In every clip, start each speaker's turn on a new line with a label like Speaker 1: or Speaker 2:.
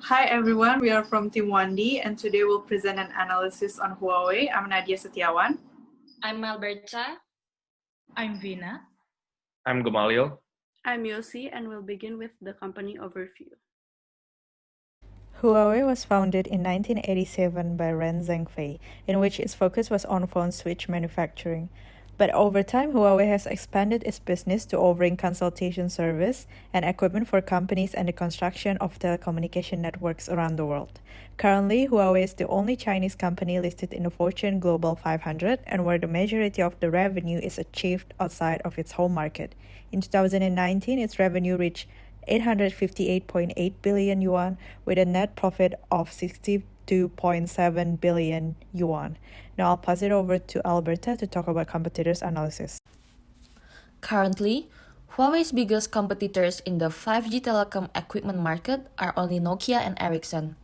Speaker 1: Hi everyone, we are from Team 1D and today we'll present an analysis on Huawei. I'm Nadya Setiawan.
Speaker 2: I'm Alberta.
Speaker 3: I'm Vina.
Speaker 4: I'm Gamaliel.
Speaker 5: I'm Yosi and we'll begin with the company overview.
Speaker 6: Huawei was founded in 1987 by Ren Zhengfei, in which its focus was on phone switch manufacturing. But over time, Huawei has expanded its business to offering consultation service and equipment for companies and the construction of telecommunication networks around the world. Currently, Huawei is the only Chinese company listed in the Fortune Global 500 and where the majority of the revenue is achieved outside of its home market. In 2019, its revenue reached 858.8 billion yuan with a net profit of 62.7 billion yuan. Now I'll pass it over to Alberta to talk about competitors' analysis.
Speaker 2: Currently, Huawei's biggest competitors in the 5G telecom equipment market are only Nokia and Ericsson,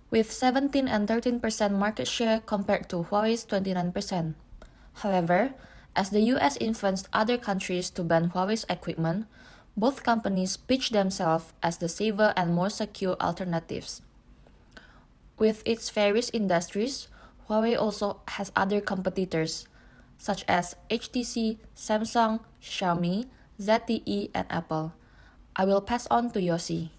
Speaker 2: with 17 and 13% market share compared to Huawei's 29%. However, as the US influenced other countries to ban Huawei's equipment, both companies pitch themselves as the safer and more secure alternatives. With its various industries, Huawei also has other competitors, such as HTC, Samsung, Xiaomi, ZTE, and Apple. I will pass on to Yosi.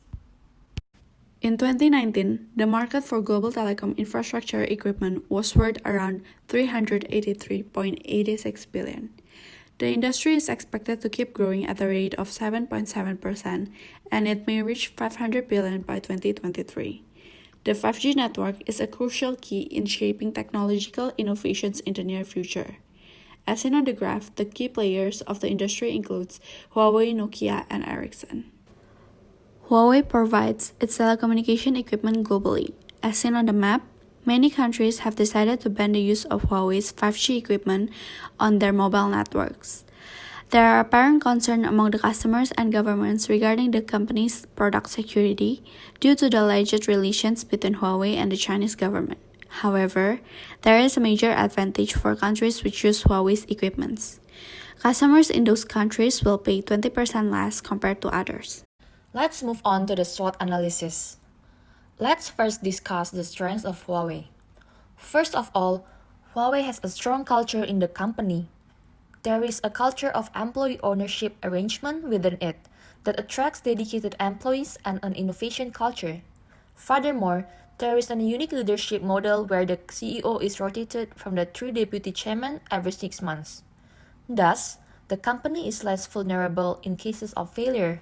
Speaker 5: In 2019, the market for global telecom infrastructure equipment was worth around 383.86 billion. The industry is expected to keep growing at a rate of 7.7%, and it may reach 500 billion by 2023. The 5G network is a crucial key in shaping technological innovations in the near future. As seen on the graph, the key players of the industry includes Huawei, Nokia, and Ericsson. Huawei provides its telecommunication equipment globally. As seen on the map, many countries have decided to ban the use of Huawei's 5G equipment on their mobile networks. There are apparent concerns among the customers and governments regarding the company's product security due to the alleged relations between Huawei and the Chinese government. However, there is a major advantage for countries which use Huawei's equipments. Customers in those countries will pay 20% less compared to others.
Speaker 2: Let's move on to the SWOT analysis. Let's first discuss the strengths of Huawei. First of all, Huawei has a strong culture in the company. There is a culture of employee ownership arrangement within it that attracts dedicated employees and an innovation culture. Furthermore, there is a unique leadership model where the CEO is rotated from the 3 deputy chairmen every 6 months. Thus, the company is less vulnerable in cases of failure.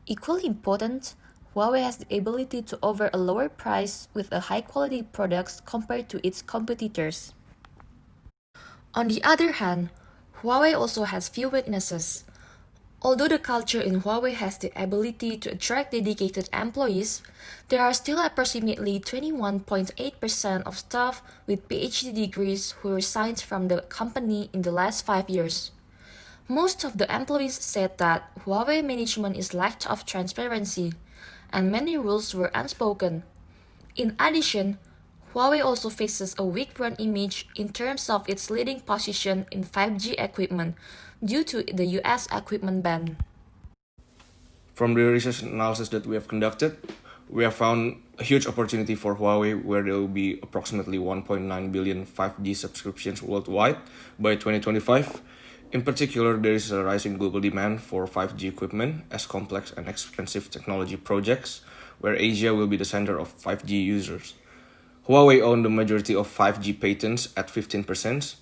Speaker 2: Equally important, Huawei has the ability to offer a lower price with a high-quality products compared to its competitors. On the other hand, Huawei also has few weaknesses. Although the culture in Huawei has the ability to attract dedicated employees, there are still approximately 21.8% of staff with PhD degrees who resigned from the company in the last 5 years. Most of the employees said that Huawei management is lack of transparency, and many rules were unspoken. In addition, Huawei also faces a weak brand image in terms of its leading position in 5G equipment due to the US equipment ban.
Speaker 4: From the research analysis that we have conducted, we have found a huge opportunity for Huawei where there will be approximately 1.9 billion 5G subscriptions worldwide by 2025. In particular, there is a rising global demand for 5G equipment as complex and expensive technology projects where Asia will be the center of 5G users. Huawei owns the majority of 5G patents at 15%,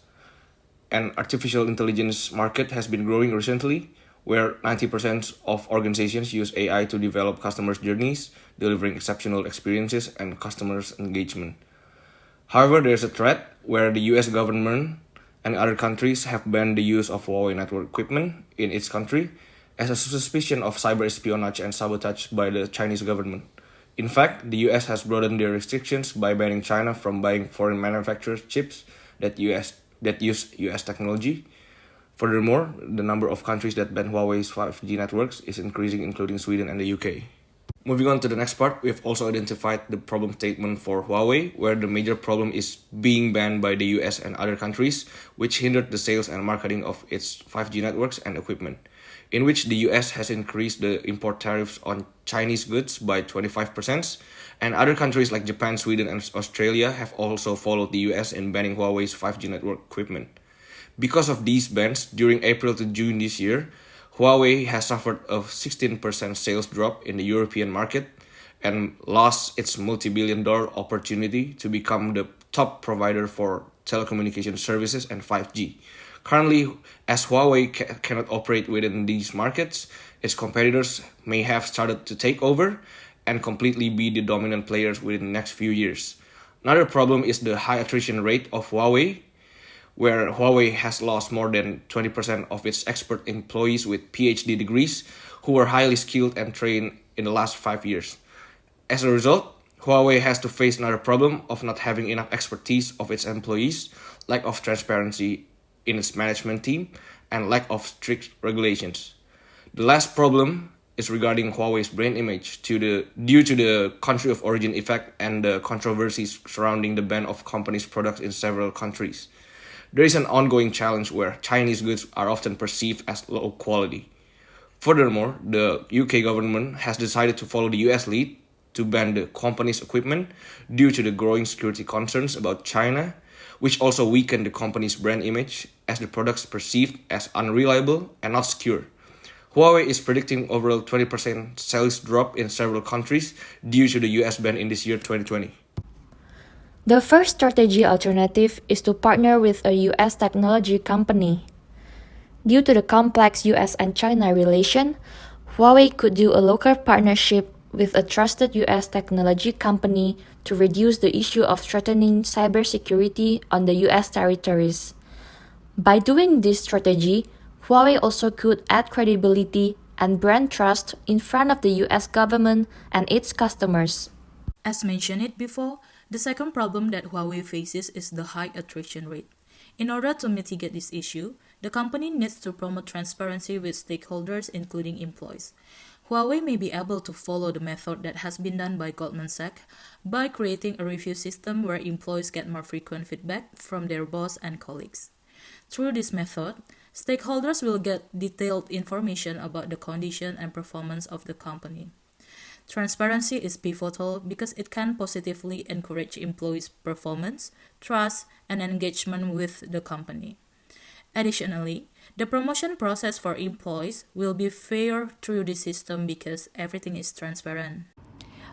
Speaker 4: and artificial intelligence market has been growing recently, where 90% of organizations use AI to develop customers' journeys, delivering exceptional experiences and customers' engagement. However, there is a threat where the US government and other countries have banned the use of Huawei network equipment in its country as a suspicion of cyber espionage and sabotage by the Chinese government. In fact, the US has broadened their restrictions by banning China from buying foreign manufactured chips that use US technology. Furthermore, the number of countries that ban Huawei's 5G networks is increasing, including Sweden and the UK. Moving on to the next part, we have also identified the problem statement for Huawei, where the major problem is being banned by the US and other countries, which hindered the sales and marketing of its 5G networks and equipment. in which the US has increased the import tariffs on Chinese goods by 25%, and other countries like Japan, Sweden, and Australia have also followed the US in banning Huawei's 5G network equipment. Because of these bans, during April to June this year, Huawei has suffered a 16% sales drop in the European market and lost its multi-billion-dollar opportunity to become the top provider for telecommunication services and 5G. Currently, as Huawei cannot operate within these markets, its competitors may have started to take over and completely be the dominant players within the next few years. Another problem is the high attrition rate of Huawei, where Huawei has lost more than 20% of its expert employees with PhD degrees who were highly skilled and trained in the last 5 years. As a result, Huawei has to face another problem of not having enough expertise of its employees, lack of transparency in its management team, and lack of strict regulations. The last problem is regarding Huawei's brand image due to the country of origin effect and the controversies surrounding the ban of company's products in several countries. There is an ongoing challenge where Chinese goods are often perceived as low quality. Furthermore, the UK government has decided to follow the US lead to ban the company's equipment due to the growing security concerns about China, which also weaken the company's brand image as the products perceived as unreliable and not secure. Huawei is predicting overall 20% sales drop in several countries due to the US ban in this year 2020.
Speaker 2: The first strategy alternative is to partner with a US technology company. Due to the complex US and China relation, Huawei could do a local partnership with a trusted US technology company to reduce the issue of threatening cybersecurity on the US territories. By doing this strategy, Huawei also could add credibility and brand trust in front of the US government and its customers.
Speaker 3: As mentioned it before, the second problem that Huawei faces is the high attrition rate. In order to mitigate this issue, the company needs to promote transparency with stakeholders, including employees. Huawei may be able to follow the method that has been done by Goldman Sachs by creating a review system where employees get more frequent feedback from their boss and colleagues. Through this method, stakeholders will get detailed information about the condition and performance of the company. Transparency is pivotal because it can positively encourage employees' performance, trust, and engagement with the company. Additionally, the promotion process for employees will be fair through the system because everything is transparent.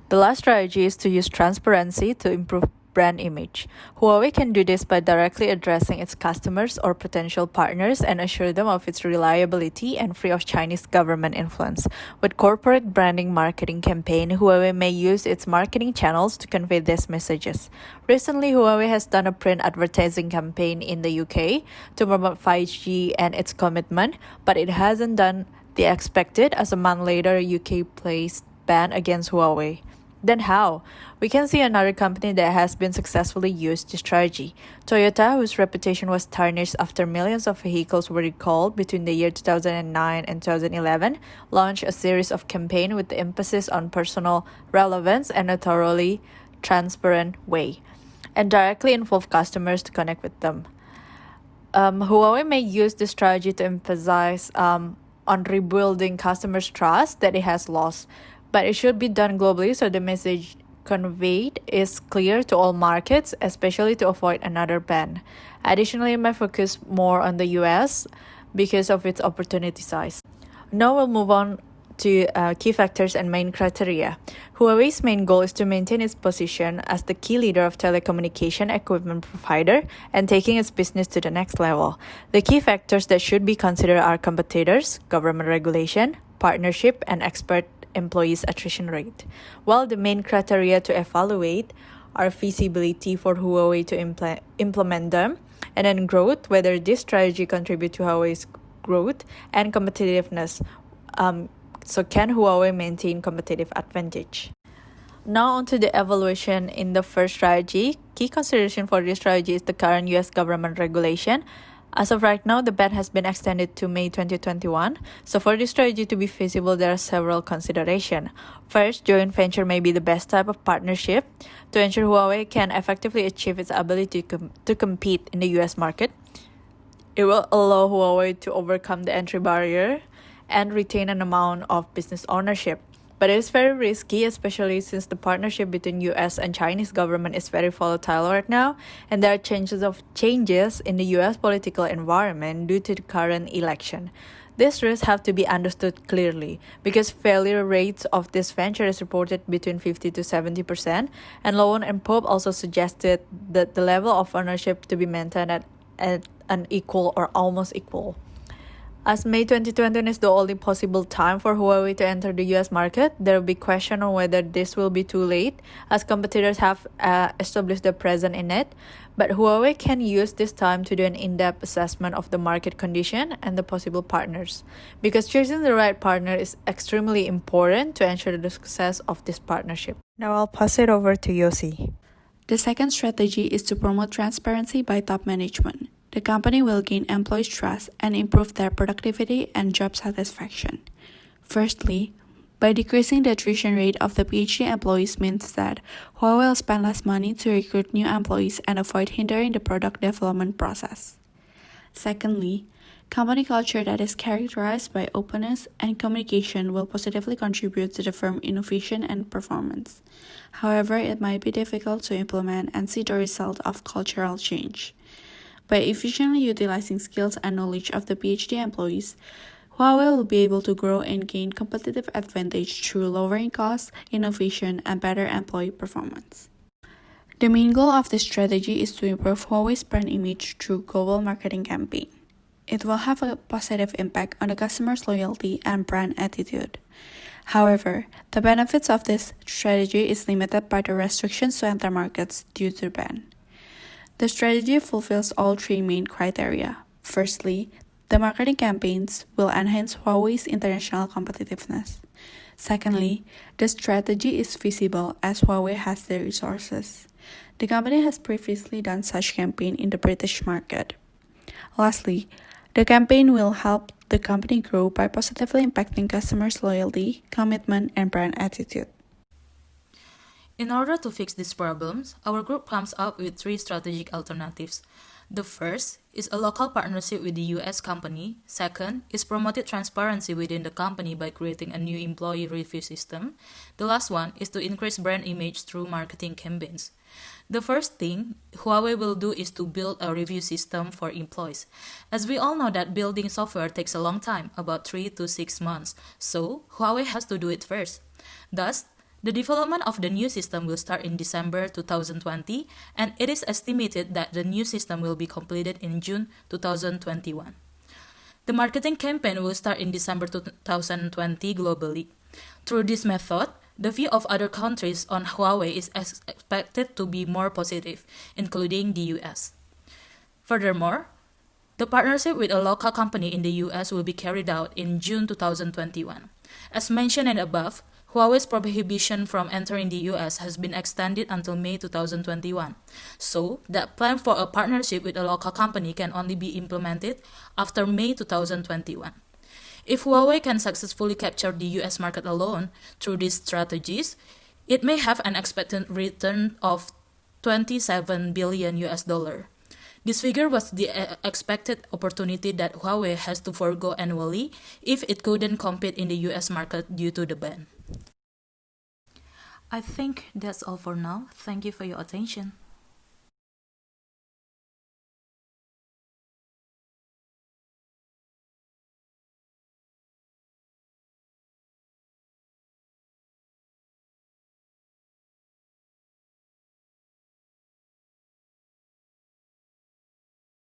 Speaker 6: The last strategy is to use transparency to improve brand image. Huawei can do this by directly addressing its customers or potential partners and assure them of its reliability and free of Chinese government influence. With corporate branding marketing campaign, Huawei may use its marketing channels to convey these messages. Recently, Huawei has done a print advertising campaign in the UK to promote 5G and its commitment, but it hasn't done the expected as a month later UK placed ban against Huawei. Then how? We can see another company that has been successfully used this strategy. Toyota, whose reputation was tarnished after millions of vehicles were recalled between the year 2009 and 2011, launched a series of campaigns with the emphasis on personal relevance and a thoroughly transparent way, and directly involve customers to connect with them. Huawei may use this strategy to emphasize on rebuilding customers' trust that it has lost. But it should be done globally so the message conveyed is clear to all markets, especially to avoid another ban. Additionally, it may focus more on the US because of its opportunity size. Now we'll move on to key factors and main criteria. Huawei's main goal is to maintain its position as the key leader of telecommunication equipment provider and taking its business to the next level. The key factors that should be considered are competitors, government regulation, partnership, and expert employees' attrition rate, while the main criteria to evaluate are feasibility for Huawei to implement them, and then growth, whether this strategy contributes to Huawei's growth, and competitiveness. So can Huawei maintain competitive advantage? Now on to the evaluation in the first strategy. Key consideration for this strategy is the current US government regulation. As of right now, the ban has been extended to May 2021. So for this strategy to be feasible, there are several considerations. First, joint venture may be the best type of partnership to ensure Huawei can effectively achieve its ability to compete in the US market. It will allow Huawei to overcome the entry barrier and retain an amount of business ownership. But it is very risky, especially since the partnership between US and Chinese government is very volatile right now, and there are changes in the US political environment due to the current election. These risks have to be understood clearly because failure rates of this venture is reported between 50 to 70%, and Lowen and Pope also suggested that the level of ownership to be maintained at an equal or almost equal. As May 2021 is the only possible time for Huawei to enter the US market, there will be question on whether this will be too late, as competitors have established their presence in it. But Huawei can use this time to do an in-depth assessment of the market condition and the possible partners, because choosing the right partner is extremely important to ensure the success of this partnership.
Speaker 1: Now I'll pass it over to Yosi.
Speaker 5: The second strategy is to promote transparency by top management. The company will gain employees' trust and improve their productivity and job satisfaction. Firstly, by decreasing the attrition rate of the PhD employees means that Huawei will spend less money to recruit new employees and avoid hindering the product development process. Secondly, company culture that is characterized by openness and communication will positively contribute to the firm's innovation and performance. However, it might be difficult to implement and see the result of cultural change. By efficiently utilizing skills and knowledge of the PhD employees, Huawei will be able to grow and gain competitive advantage through lowering costs, innovation, and better employee performance. The main goal of this strategy is to improve Huawei's brand image through global marketing campaign. It will have a positive impact on the customer's loyalty and brand attitude. However, the benefits of this strategy is limited by the restrictions to enter markets due to the ban. The strategy fulfills all three main criteria. Firstly, the marketing campaigns will enhance Huawei's international competitiveness. Secondly, the strategy is feasible as Huawei has the resources. The company has previously done such campaign in the British market. Lastly, the campaign will help the company grow by positively impacting customers' loyalty, commitment, and brand attitude.
Speaker 3: In order to fix these problems, our group comes up with three strategic alternatives. The first is a local partnership with the US company. Second is promoted transparency within the company by creating a new employee review system. The last one is to increase brand image through marketing campaigns. The first thing Huawei will do is to build a review system for employees. As we all know that building software takes a long time, about 3 to 6 months, so Huawei has to do it first. Thus, the development of the new system will start in December 2020, and it is estimated that the new system will be completed in June 2021. The marketing campaign will start in December 2020 globally. Through this method, the view of other countries on Huawei is expected to be more positive, including the US. Furthermore, the partnership with a local company in the US will be carried out in June 2021. As mentioned above, Huawei's prohibition from entering the US has been extended until May 2021, so that plan for a partnership with a local company can only be implemented after May 2021. If Huawei can successfully capture the US market alone through these strategies, it may have an expected return of $27 billion. This figure was the expected opportunity that Huawei has to forego annually if it couldn't compete in the US market due to the ban. I think that's all for now. Thank you for your attention.